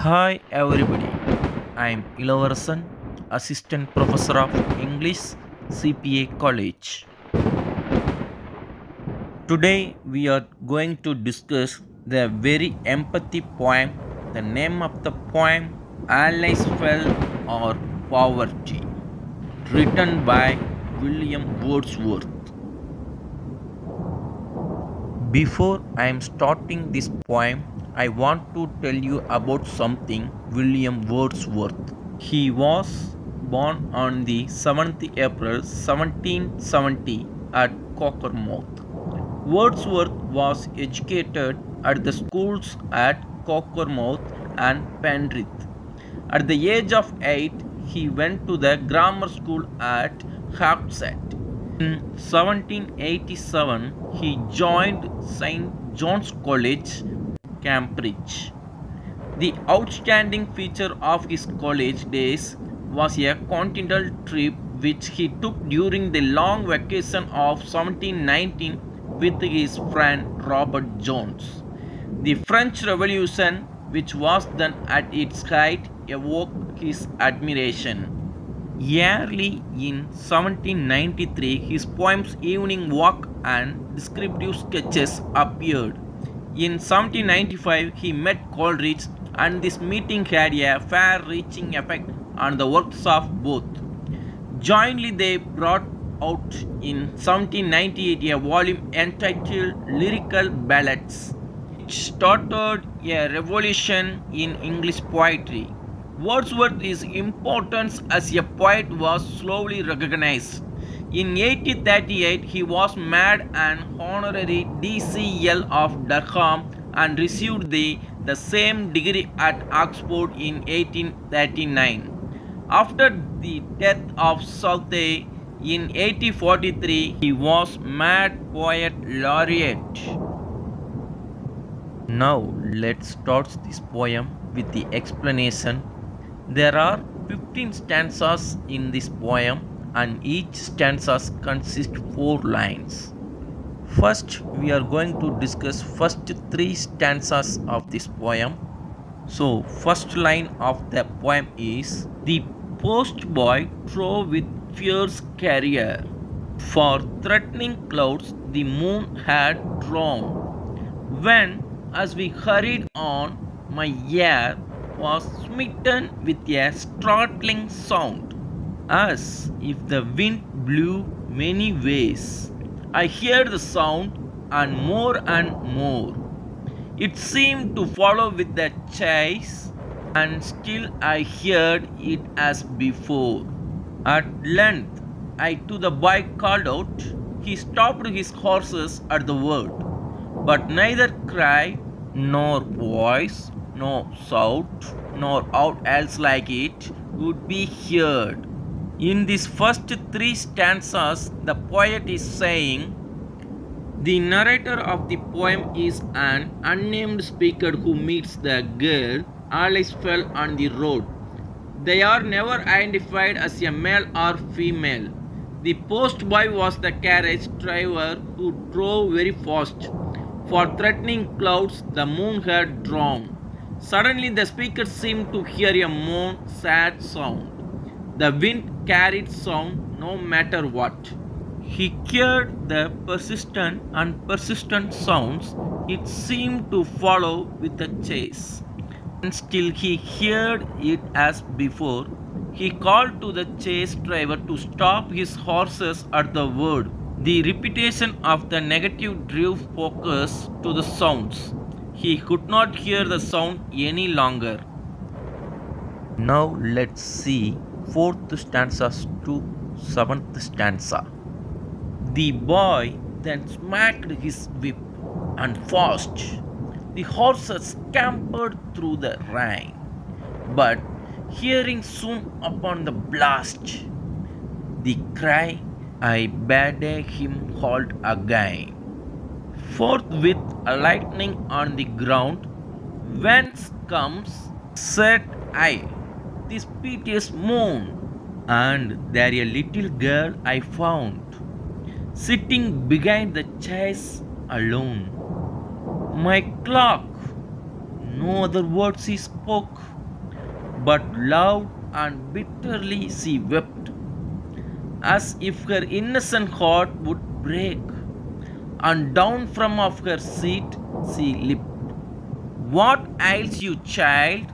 Hi everybody, I am Ilavarasan, Assistant Professor of English, CPA College. Today we are going to discuss the very empathy poem. The name of the poem, Allies Fell or Poverty, written by William Wordsworth. Before I am starting this poem, I want to tell you about something William Wordsworth. He was born on the 7th April 1770 at Cockermouth. Wordsworth was educated at the schools at Cockermouth and Penrith. At the age of 8, he went to the grammar school at Hawksett. In 1787, he joined St. John's College, Cambridge. The outstanding feature of his college days was a continental trip which he took during the long vacation of 1719 with his friend Robert Jones. The French Revolution, which was then at its height, evoked his admiration. Early in 1793, his poems Evening Walk and descriptive sketches appeared. In 1795, he met Coleridge, and this meeting had a far reaching effect on the works of both. Jointly, they brought out in 1798 a volume entitled Lyrical Ballads, which started a revolution in English poetry. Wordsworth's importance as a poet was slowly recognized. In 1838, he was made an honorary DCL of Durham and received the same degree at Oxford in 1839. After the death of Southey in 1843, he was made poet laureate. Now let's start this poem with the explanation. There are 15 stanzas in this poem and each stanza consists 4 lines. First we are going to discuss first 3 stanzas of this poem. So first line of the poem is the post boy drove with fierce career. For threatening clouds the moon had drawn. When as we hurried on my ear was smitten with a startling sound, as if the wind blew many ways. I heard the sound, and more. It seemed to follow with the chase, and still I heard it as before. At length, I to the boy called out. He stopped his horses at the word, but neither cry, nor voice, nor shout, nor aught else like it would be heard. In these first 3 stanzas, the poet is saying, the narrator of the poem is an unnamed speaker who meets the girl. Allies fell on the road. They are never identified as a male or female. The postboy was the carriage driver who drove very fast. For threatening clouds, the moon had drawn. Suddenly, the speaker seemed to hear a moan, sad sound. The wind carried sound no matter what. He heard the persistent and persistent sounds. It seemed to follow with a chase. And still he heard it as before. He called to the chase driver to stop his horses at the word. The repetition of the negative drew focus to the sounds. He could not hear the sound any longer. Now let's see 4th stanza to 7th stanza. The boy then smacked his whip, and fast the horses scampered through the rain. But hearing soon upon the blast the cry, I bade him halt again. Forthwith a lightning on the ground, whence comes, said I, this piteous moan, and there a little girl I found, sitting behind the chaise alone. My clock, No other words he spoke, but loud and bitterly she wept, as if her innocent heart would break, and down from off her seat she leaped. What ails you, child?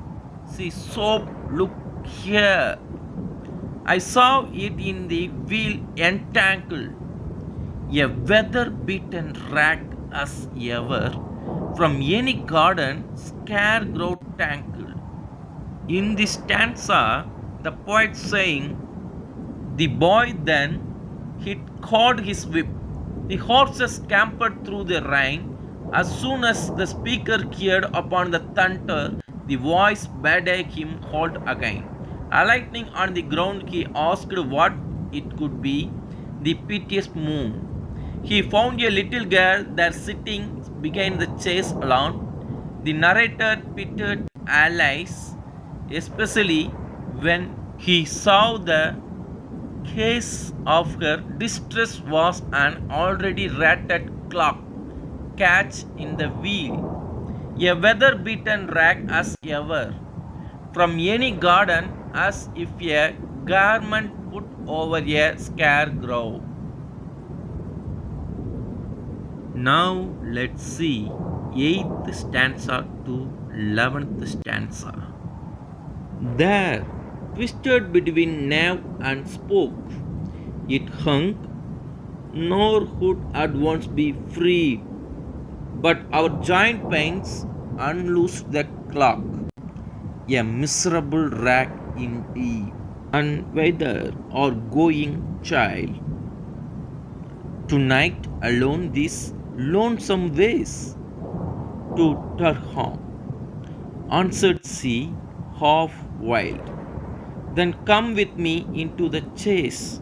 She sobbed. Look here. I saw it in the wheel entangled, a weather beaten rag as ever, from any garden scarecrow tangled. In this stanza, the poet saying, the boy then he caught his whip. The horses scampered through the rain. As soon as the speaker cleared upon the thunder, the voice bade him halt again. Alighting on the ground, he asked what it could be. The piteous moon. He found a little girl there sitting behind the chase alone. The narrator pitied Alice, especially when he saw the case of her distress was an already ratted clock catch in the wheel, a weather beaten rag as ever, from any garden as if a garment put over a scarecrow. Now let's see 8th stanza to 11th stanza. There, twisted between nave and spoke, it hung, nor would at once be freed. But our giant pains unloosed the clock, a miserable rag indeed. And whither are going, child? Tonight alone these lonesome ways? To Turham, answered she, half wild. Then come with me into the chase.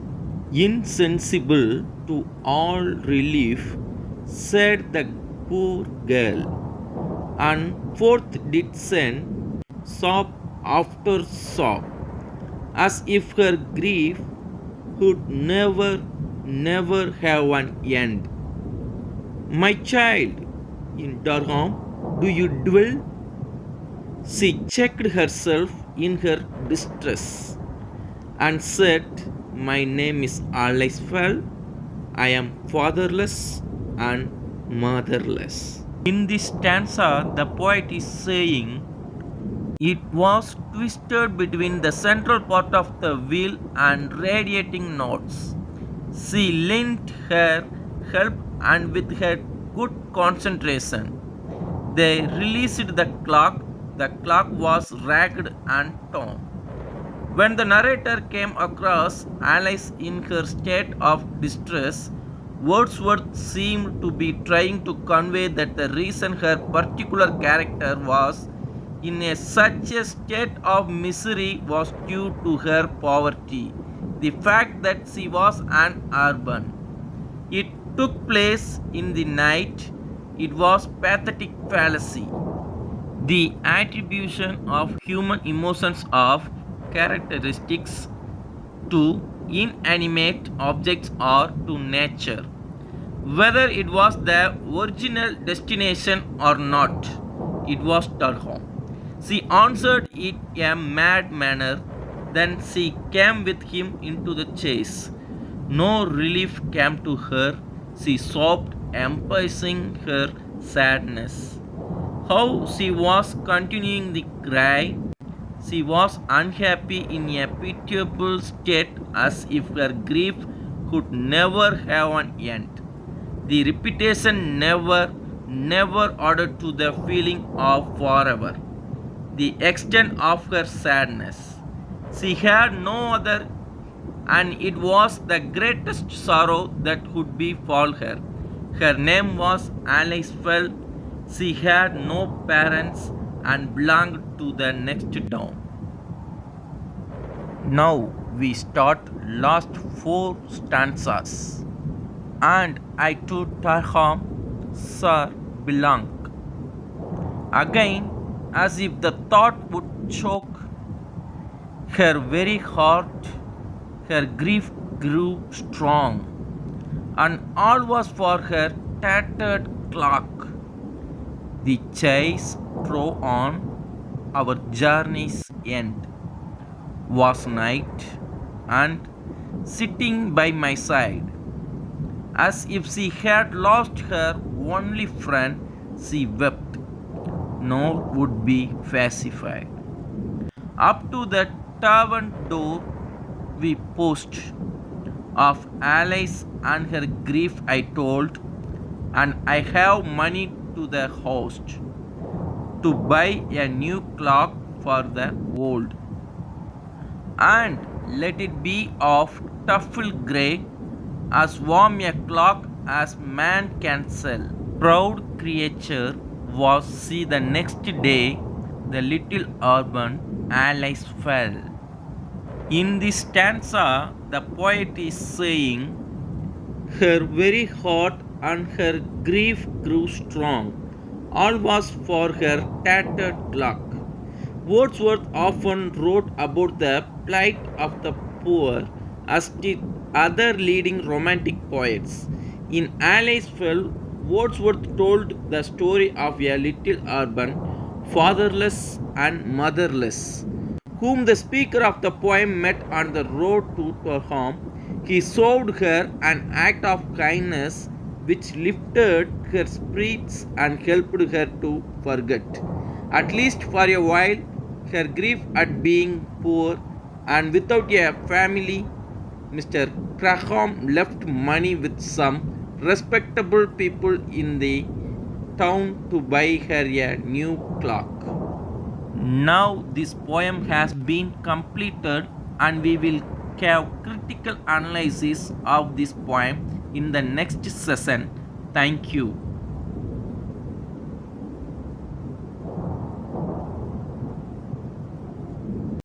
Insensible to all relief, said the poor girl, and forth did send sob after sob, as if her grief would never, never have an end. My child, in Durham do you dwell? She checked herself in her distress and said, my name is Alice Fell. I am fatherless and motherless. In this stanza, the poet is saying, it was twisted between the central part of the wheel and radiating notes. She lent her help, and with her good concentration, they released the clock. The clock was ragged and torn. When the narrator came across Alice in her state of distress, Wordsworth seemed to be trying to convey that the reason her particular character was in such a state of misery was due to her poverty, the fact that she was an urban. It took place in the night. It was pathetic fallacy. The attribution of human emotions of characteristics to inanimate objects or to nature, whether it was the original destination or not. It was Turham. She answered in a mad manner. Then she came with him into the chase. No relief came to her. She sobbed, emphasizing her sadness. How she was continuing the cry. She was unhappy in a pitiable state, as if her grief could never have an end. The repetition never, never added to the feeling of forever, the extent of her sadness. She had no other, and it was the greatest sorrow that could befall her. Her name was Alice Fell. She had no parents and belonged to the next town. Now we start last 4 stanzas. And I to Turham, sir, belong. Again, as if the thought would choke her very heart, her grief grew strong, and all was for her tattered clock. The chase drove on our journey's end was night, and sitting by my side, as if she had lost her only friend, she wept, nor would be pacified. Up to the tavern door we pushed, of Alice and her grief I told, and I have money to the host to buy a new clock for the old, and let it be of truffle grey, as warm a clock as man can sell. Proud creature was she the next day, the little urban Alice fell. In this stanza, the poet is saying, her very heart and her grief grew strong. All was for her tattered clock. Wordsworth often wrote about the plight of the poor, as did other leading romantic poets. In Alice Fell, Wordsworth told the story of a little urban, fatherless and motherless, whom the speaker of the poem met on the road to her home. He showed her an act of kindness which lifted her spirits and helped her to forget, at least for a while, her grief at being poor and without a family. Mr. Craham left money with some respectable people in the town to buy her a new clock. Now this poem has been completed, and we will have critical analysis of this poem in the next session. Thank you.